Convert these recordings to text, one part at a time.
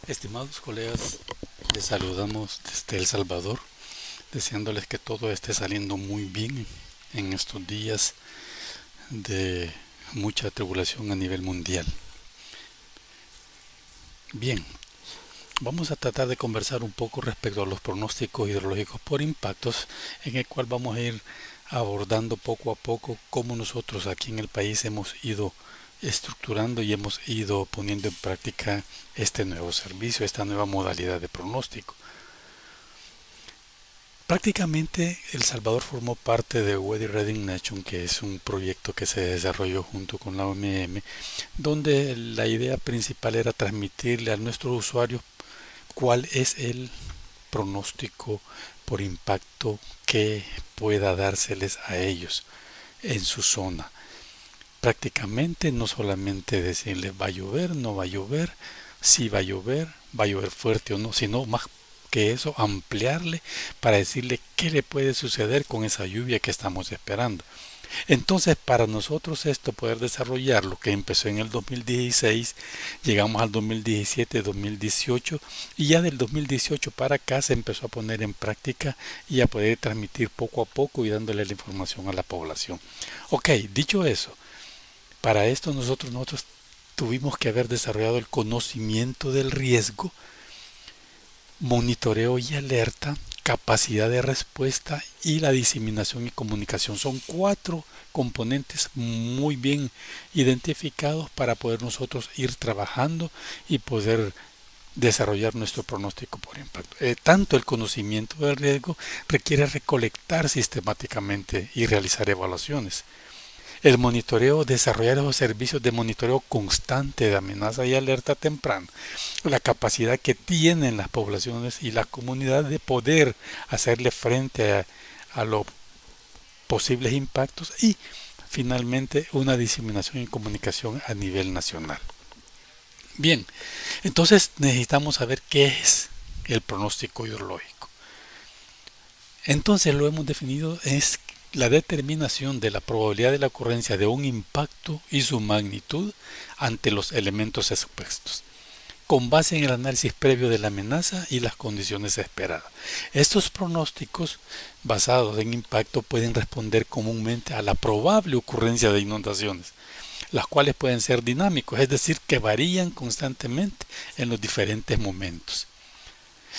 Estimados colegas, les saludamos desde El Salvador, deseándoles que todo esté saliendo muy bien en estos días de mucha tribulación a nivel mundial. Bien, vamos a tratar de conversar un poco respecto a los pronósticos hidrológicos por impactos, en el cual vamos a ir abordando poco a poco cómo nosotros aquí en el país hemos ido estructurando y hemos ido poniendo en práctica este nuevo servicio, esta nueva modalidad de pronóstico. Prácticamente El Salvador formó parte de Weather Reading Nation, que es un proyecto que se desarrolló junto con la OMM, donde la idea principal era transmitirle a nuestros usuarios cuál es el pronóstico por impacto que pueda dárseles a ellos en su zona. Prácticamente no solamente decirles va a llover, no va a llover, si va a llover fuerte o no, sino más que eso, ampliarle para decirle qué le puede suceder con esa lluvia que estamos esperando. Entonces, para nosotros esto poder desarrollar lo que empezó en el 2016, llegamos al 2017, 2018 y ya del 2018 para acá se empezó a poner en práctica y a poder transmitir poco a poco y dándole la información a la población. Ok, dicho eso, para esto nosotros tuvimos que haber desarrollado el conocimiento del riesgo, monitoreo y alerta, capacidad de respuesta y la diseminación y comunicación. Son cuatro componentes muy bien identificados para poder nosotros ir trabajando y poder desarrollar nuestro pronóstico por impacto. Tanto el conocimiento del riesgo requiere recolectar sistemáticamente y realizar evaluaciones. El monitoreo, desarrollar esos servicios de monitoreo constante de amenaza y alerta temprana, la capacidad que tienen las poblaciones y la comunidad de poder hacerle frente a los posibles impactos y finalmente una diseminación y comunicación a nivel nacional. Bien, entonces necesitamos saber qué es el pronóstico hidrológico. Entonces lo hemos definido es la determinación de la probabilidad de la ocurrencia de un impacto y su magnitud ante los elementos expuestos, con base en el análisis previo de la amenaza y las condiciones esperadas. Estos pronósticos basados en impacto pueden responder comúnmente a la probable ocurrencia de inundaciones, las cuales pueden ser dinámicos, es decir, que varían constantemente en los diferentes momentos.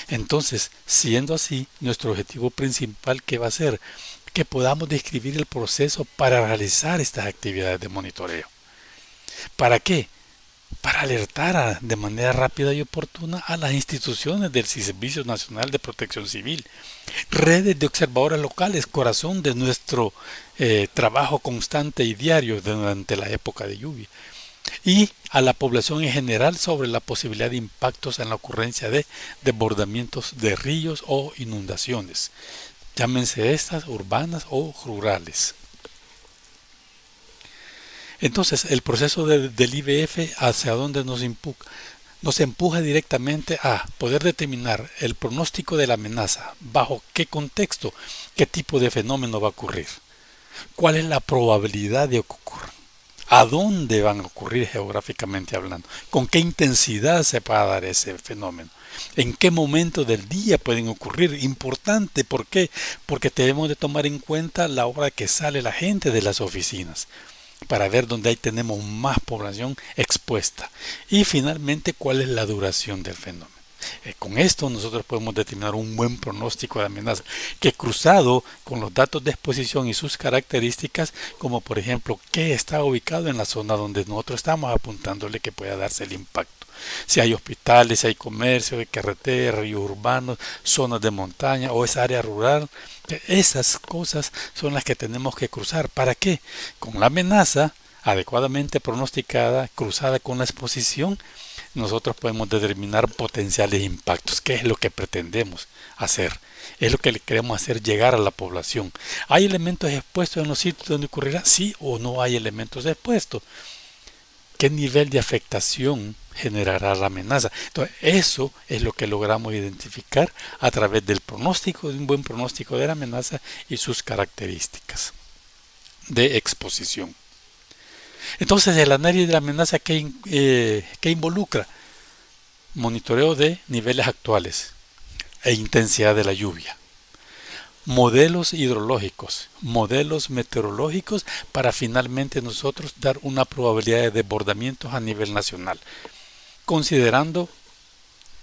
Entonces, siendo así, nuestro objetivo principal que va a ser que podamos describir el proceso para realizar estas actividades de monitoreo. ¿Para qué? Para alertar de manera rápida y oportuna a las instituciones del Servicio Nacional de Protección Civil, redes de observadores locales, corazón de nuestro trabajo constante y diario durante la época de lluvia, y a la población en general sobre la posibilidad de impactos en la ocurrencia de desbordamientos de ríos o inundaciones, llámense estas urbanas o rurales. Entonces, el proceso del IBF hacia dónde nos empuja directamente a poder determinar el pronóstico de la amenaza, bajo qué contexto, qué tipo de fenómeno va a ocurrir, cuál es la probabilidad de que ocurra, a dónde van a ocurrir geográficamente hablando, con qué intensidad se va a dar ese fenómeno, en qué momento del día pueden ocurrir. Importante, ¿por qué? Porque debemos de tomar en cuenta la hora que sale la gente de las oficinas, para ver dónde ahí tenemos más población expuesta. Y finalmente, cuál es la duración del fenómeno. Con esto nosotros podemos determinar un buen pronóstico de amenaza, que cruzado con los datos de exposición y sus características, como por ejemplo, qué está ubicado en la zona donde nosotros estamos apuntándole que pueda darse el impacto. Si hay hospitales, si hay comercio, hay carreteras, ríos urbanos, zonas de montaña o esa área rural, esas cosas son las que tenemos que cruzar. ¿Para qué? Con la amenaza adecuadamente pronosticada, cruzada con la exposición, nosotros podemos determinar potenciales impactos. ¿Qué es lo que pretendemos hacer? Es lo que le queremos hacer llegar a la población. ¿Hay elementos expuestos en los sitios donde ocurrirá? Sí o no hay elementos expuestos. ¿Qué nivel de afectación generará la amenaza? Entonces, eso es lo que logramos identificar a través del pronóstico, de un buen pronóstico de la amenaza y sus características de exposición. Entonces, el análisis de la amenaza que involucra monitoreo de niveles actuales e intensidad de la lluvia, modelos hidrológicos, modelos meteorológicos para finalmente nosotros dar una probabilidad de desbordamientos a nivel nacional, considerando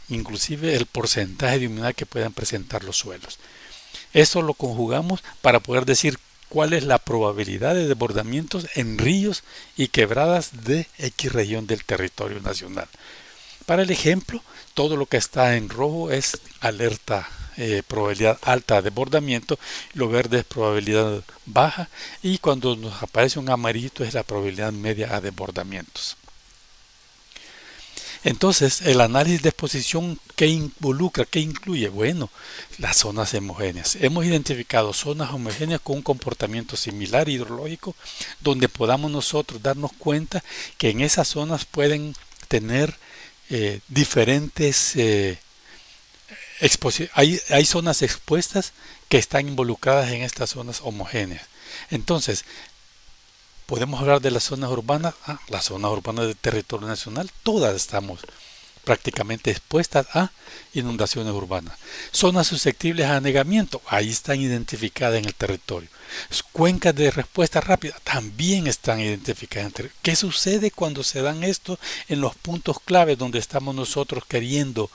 inclusive el porcentaje de humedad que puedan presentar los suelos. Eso lo conjugamos para poder decir cuál es la probabilidad de desbordamientos en ríos y quebradas de X región del territorio nacional. Para el ejemplo, todo lo que está en rojo es alerta, probabilidad alta de desbordamiento, lo verde es probabilidad baja y cuando nos aparece un amarillito es la probabilidad media a desbordamientos. Entonces, el análisis de exposición, ¿qué involucra? ¿Qué incluye? Bueno, las zonas homogéneas. Hemos identificado zonas homogéneas con un comportamiento similar hidrológico, donde podamos nosotros darnos cuenta que en esas zonas pueden tener diferentes hay zonas expuestas que están involucradas en estas zonas homogéneas. Entonces, podemos hablar de las zonas urbanas. Las zonas urbanas del territorio nacional, todas estamos prácticamente expuestas a inundaciones urbanas. Zonas susceptibles a anegamiento, ahí están identificadas en el territorio. Cuencas de respuesta rápida también están identificadas en el territorio. ¿Qué sucede cuando se dan esto en los puntos claves donde estamos nosotros queriendo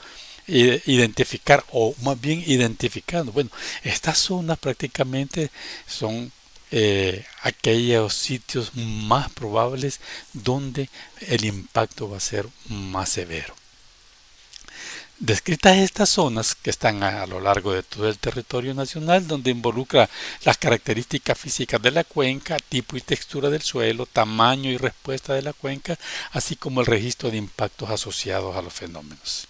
identificar o más bien identificando? Bueno, estas zonas prácticamente son aquellos sitios más probables donde el impacto va a ser más severo. Descritas estas zonas que están a lo largo de todo el territorio nacional, donde involucra las características físicas de la cuenca, tipo y textura del suelo, tamaño y respuesta de la cuenca, así como el registro de impactos asociados a los fenómenos.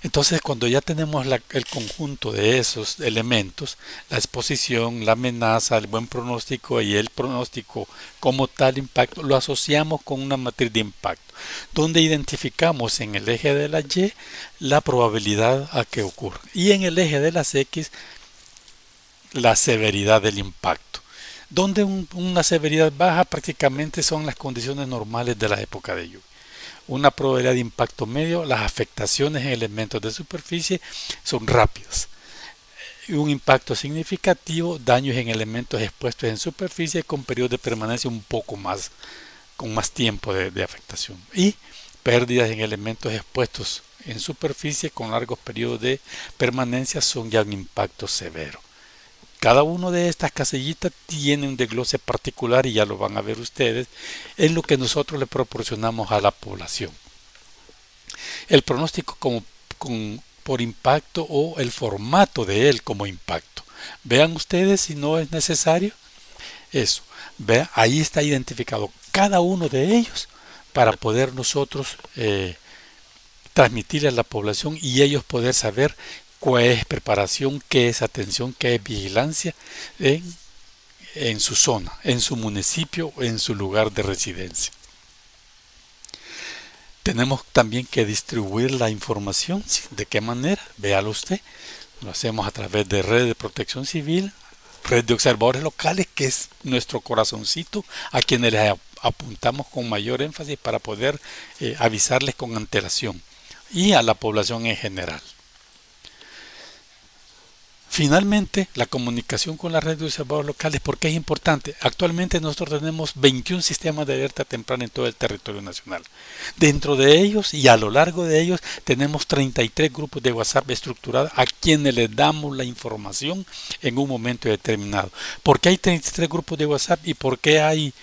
Entonces, cuando ya tenemos el conjunto de esos elementos, la exposición, la amenaza, el buen pronóstico y el pronóstico como tal impacto, lo asociamos con una matriz de impacto, donde identificamos en el eje de la Y la probabilidad a que ocurra y en el eje de las X la severidad del impacto, donde una severidad baja prácticamente son las condiciones normales de la época de lluvia. Una probabilidad de impacto medio, las afectaciones en elementos de superficie son rápidas. Y un impacto significativo, daños en elementos expuestos en superficie con periodos de permanencia un poco más, con más tiempo de afectación. Y pérdidas en elementos expuestos en superficie con largos periodos de permanencia son ya un impacto severo. Cada una de estas casillitas tiene un desglose particular y ya lo van a ver ustedes en lo que nosotros le proporcionamos a la población. El pronóstico por impacto o el formato de él como impacto. Vean ustedes si no es necesario eso. Vean, ahí está identificado cada uno de ellos para poder nosotros transmitirle a la población y ellos poder saber cuál es preparación, qué es atención, qué es vigilancia en su zona, en su municipio o en su lugar de residencia. Tenemos también que distribuir la información. ¿De qué manera? Véalo usted. Lo hacemos a través de red de protección civil, red de observadores locales, que es nuestro corazoncito, a quienes les apuntamos con mayor énfasis para poder avisarles con antelación y a la población en general. Finalmente, la comunicación con la red de observadores locales, ¿por qué es importante? Actualmente nosotros tenemos 21 sistemas de alerta temprana en todo el territorio nacional. Dentro de ellos y a lo largo de ellos tenemos 33 grupos de WhatsApp estructurados a quienes les damos la información en un momento determinado. ¿Por qué hay 33 grupos de WhatsApp y por qué hay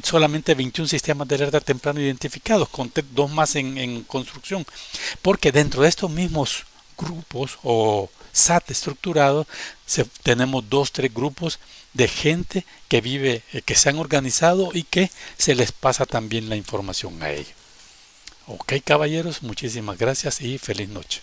solamente 21 sistemas de alerta temprana identificados, con 2 más en construcción? Porque dentro de estos mismos grupos o SAT estructurado, tenemos 2-3 grupos de gente que vive, que se han organizado y que se les pasa también la información a ellos. Ok, caballeros, muchísimas gracias y feliz noche.